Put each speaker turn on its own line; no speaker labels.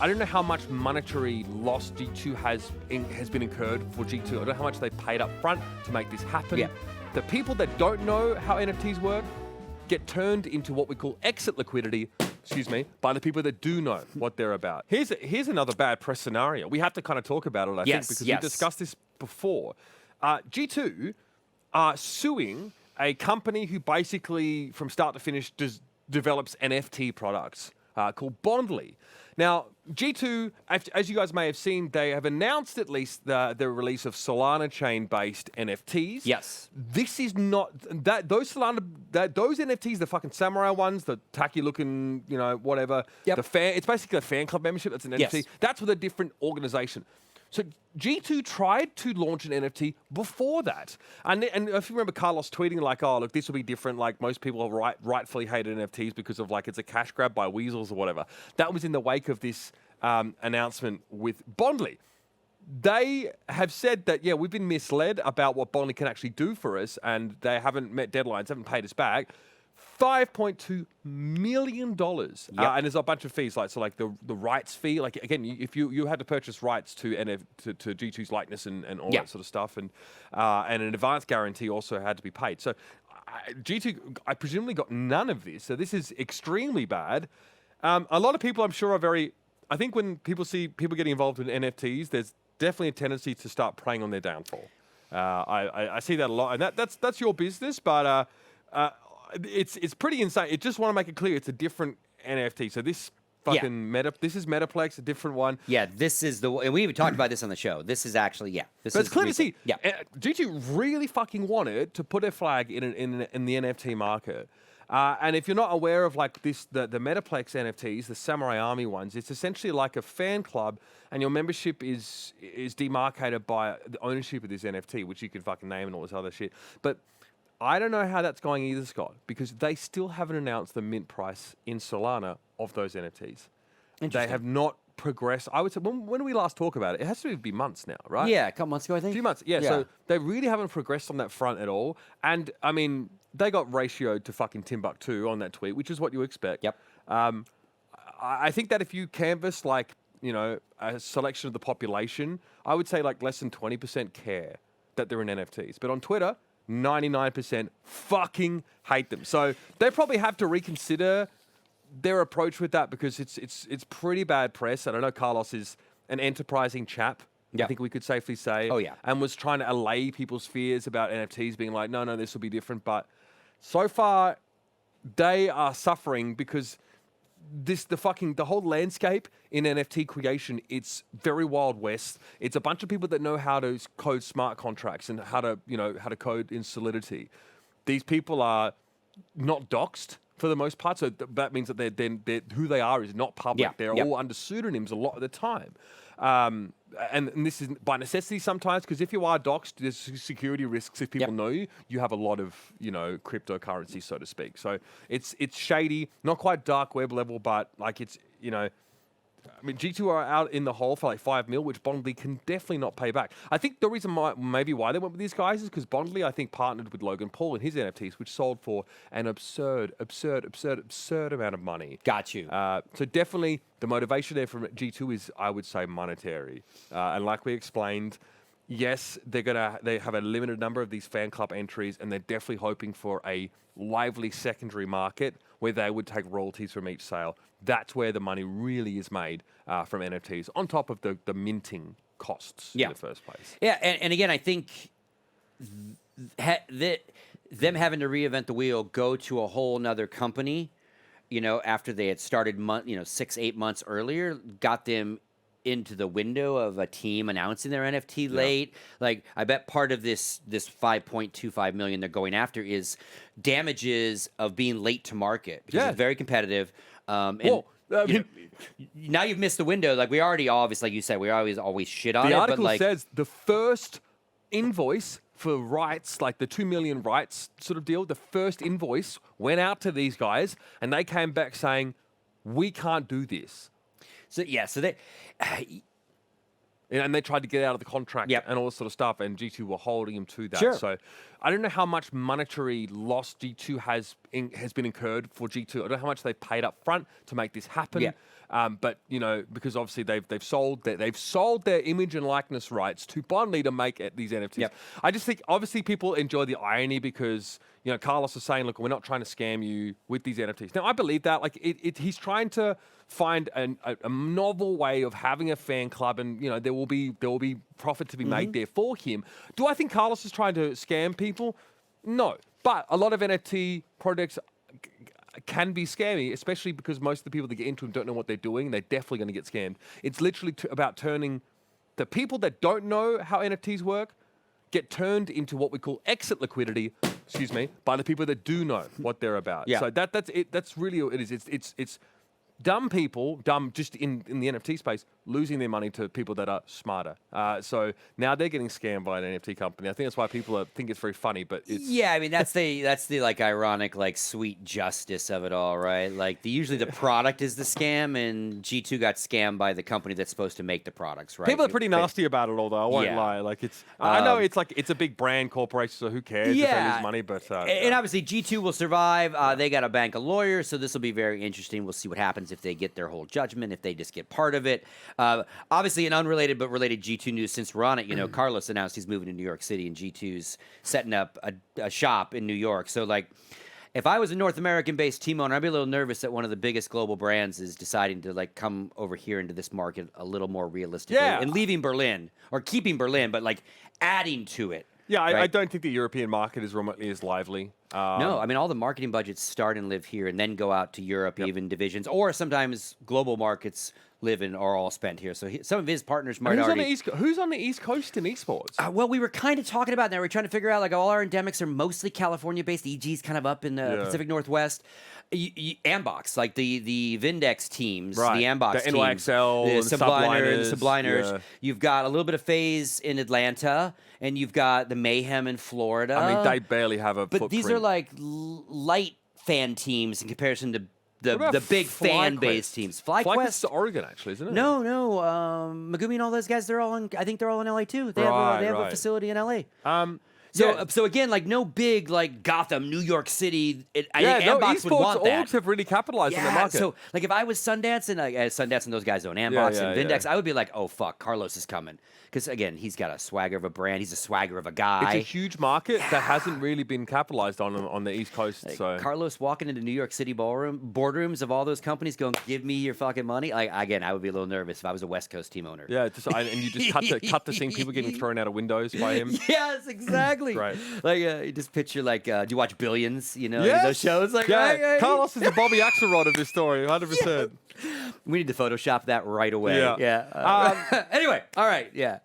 I don't know how much monetary loss G2 has been incurred for G2. I don't know how much they paid up front to make this happen.
Yeah.
The people that don't know how NFTs work get turned into what we call exit liquidity, by the people that do know what they're about. Here's another bad press scenario. We have to kind of talk about it, I think, because we discussed this before. G2 are suing a company who basically, from start to finish, develops NFT products called Bondly. Now, G2, as you guys may have seen, they have announced at least the release of Solana chain-based NFTs.
Yes.
This is not that those NFTs, the fucking samurai ones, the tacky-looking, whatever.
Yep.
It's basically a fan club membership. That's an NFT. That's with a different organization. So G2 tried to launch an NFT before that. And if you remember Carlos tweeting like, oh, look, this will be different. Like most people rightfully hated NFTs because of like it's a cash grab by weasels or whatever. That was in the wake of this announcement with Bondly. They have said that, yeah, we've been misled about what Bondly can actually do for us, and they haven't met deadlines, haven't paid us back. $5.2 million. And there's a bunch of fees, like the rights fee. Like again, if you had to purchase rights to G2's likeness and all that sort of stuff, and an advance guarantee also had to be paid. So G2, I presumably got none of this. So this is extremely bad. A lot of people, I'm sure, are very. I think when people see people getting involved in NFTs, there's definitely a tendency to start preying on their downfall. I see that a lot, and that's your business, but. It's pretty insane. I just want to make it clear it's a different NFT. So this fucking this is Metaplex, a different one.
Yeah, this is and we even talked about this on the show. This is actually, this
but
is
it's clear to see.
Yeah.
G2 really fucking wanted to put a flag in the NFT market. And if you're not aware of like the Metaplex NFTs, the Samurai Army ones, it's essentially like a fan club, and your membership is demarcated by the ownership of this NFT, which you could fucking name and all this other shit. But I don't know how that's going either, Scott, because they still haven't announced the mint price in Solana of those NFTs. They have not progressed. I would say, when did we last talk about it? It has to be months now, right?
Yeah, a couple months ago, I think.
A few months, yeah. So they really haven't progressed on that front at all. And, I mean, they got ratioed to fucking Timbuktu on that tweet, which is what you expect.
Yep.
I think that if you canvass, like, a selection of the population, I would say, like, less than 20% care that they're in NFTs. But on Twitter, 99% fucking hate them. So they probably have to reconsider their approach with that, because it's pretty bad press. And I know Carlos is an enterprising chap. I think we could safely say.
Oh, yeah.
And was trying to allay people's fears about NFTs being like, no, this will be different. But so far, they are suffering because the whole landscape in NFT creation, it's very Wild West. It's a bunch of people that know how to code smart contracts and how to code in Solidity. These people are not doxed for the most part, so that means that they're who they are is not public.
Yeah.
They're all under pseudonyms a lot of the time. And this is by necessity sometimes, because if you are doxed, there's security risks. If people know you have a lot of, cryptocurrency, so to speak. So it's shady, not quite dark web level, but like it's, G2 are out in the hole for like 5 mil, which Bondly can definitely not pay back. I think the reason why they went with these guys is because Bondly, I think, partnered with Logan Paul and his NFTs, which sold for an absurd amount of money.
Got you.
So definitely the motivation there from G2 is, I would say, monetary. And like we explained, yes, they have a limited number of these fan club entries, and they're definitely hoping for a lively secondary market where they would take royalties from each sale. That's where the money really is made from NFTs, on top of the minting costs in the first place.
Yeah, and again, I think them having to reinvent the wheel, go to a whole nother company, after they had started 6-8 months earlier, got them into the window of a team announcing their NFT late. Like, I bet part of this $5.25 million they're going after is damages of being late to market, because it's very competitive. Now you've missed the window. Like, we already, obviously, like you said, we always shit on it.
The article
but
says the first invoice for rights, like the 2 million rights sort of deal, the first invoice went out to these guys, and they came back saying, we can't do this.
So they,
And they tried to get out of the contract
Yep.
and all this sort of stuff, and G2 were holding him to that.
Sure.
So I don't know how much monetary loss G2 has been incurred for G2. I don't know how much they paid up front to make this happen.
Yeah.
But because obviously they've sold their image and likeness rights to Bondly to make these NFTs.
Yep.
I just think obviously people enjoy the irony because Carlos is saying, look, we're not trying to scam you with these NFTs. Now I believe that he's trying to find a novel way of having a fan club, and there will be profit to be made there for him. Do I think Carlos is trying to scam people? No, but a lot of NFT projects can be scammy, especially because most of the people that get into them don't know what they're doing. They're definitely going to get scammed. It's literally about turning the people that don't know how NFTs work get turned into what we call exit liquidity. Excuse me, by the people that do know what they're about.
Yeah.
So that's it. That's really what it is. It's dumb people, just in the NFT space, losing their money to people that are smarter. So now they're getting scammed by an NFT company. I think that's why people think it's very funny, but it's...
Yeah, I mean, that's the like ironic, like sweet justice of it all, right? Like usually the product is the scam, and G2 got scammed by the company that's supposed to make the products, right?
People are pretty nasty about it all, though. I won't
Yeah.
lie. Like I know it's a big brand corporation, so who cares if they lose money? But
and obviously G2 will survive. They got a bank of lawyers, so this will be very interesting. We'll see what happens if they get their whole judgment, if they just get part of it. Obviously, an unrelated but related G2 news since we're on it. Carlos announced he's moving to New York City, and G2's setting up a shop in New York. So, like, if I was a North American-based team owner, I'd be a little nervous that one of the biggest global brands is deciding to like come over here into this market a little more realistically and leaving Berlin or keeping Berlin, but like adding to it.
Yeah,
right?
I don't think the European market is remotely as lively.
No, I mean, all the marketing budgets start and live here and then go out to Europe, even divisions, or sometimes global markets live and are all spent here. So some of his partners might already...
Who's on the East Coast in esports?
Well, we were kind of talking about that. We're trying to figure out, like, all our endemics are mostly California-based. EG's kind of up in the Pacific Northwest. Ambox, like the Vindex teams, the Ambox
the
teams,
NYXL,
the Subliner,
and
the Subliners.
Yeah.
You've got a little bit of FaZe in Atlanta, and you've got the Mayhem in Florida.
I mean, they barely have a
But
footprint.
these are like light fan teams in comparison to the big fan base teams.
FlyQuest's Oregon, actually, isn't it?
No. Megumi and all those guys, I think they're all in LA too. They have a facility in LA. So again, like no big like Gotham, New York City. I think Ambox would want that.
Orgs have really capitalized on the market.
So like if I was Sundance and those guys own Ambox and Vindex, I would be like, oh fuck, Carlos is coming. Because again, he's got a swagger of a brand. He's a swagger of a guy.
It's a huge market that hasn't really been capitalized on the East Coast.
Like,
so
Carlos walking into New York City boardrooms of all those companies, going, "Give me your fucking money." Like again, I would be a little nervous if I was a West Coast team owner.
Yeah, and you just cut the scene, people getting thrown out of windows by him.
Yes, exactly.
Right.
Like you just picture like, do you watch Billions? Those shows. Like,
Carlos is the Bobby Axelrod of this story, 100%.
We need to Photoshop that right away.
Yeah.
Anyway, all right. Yeah.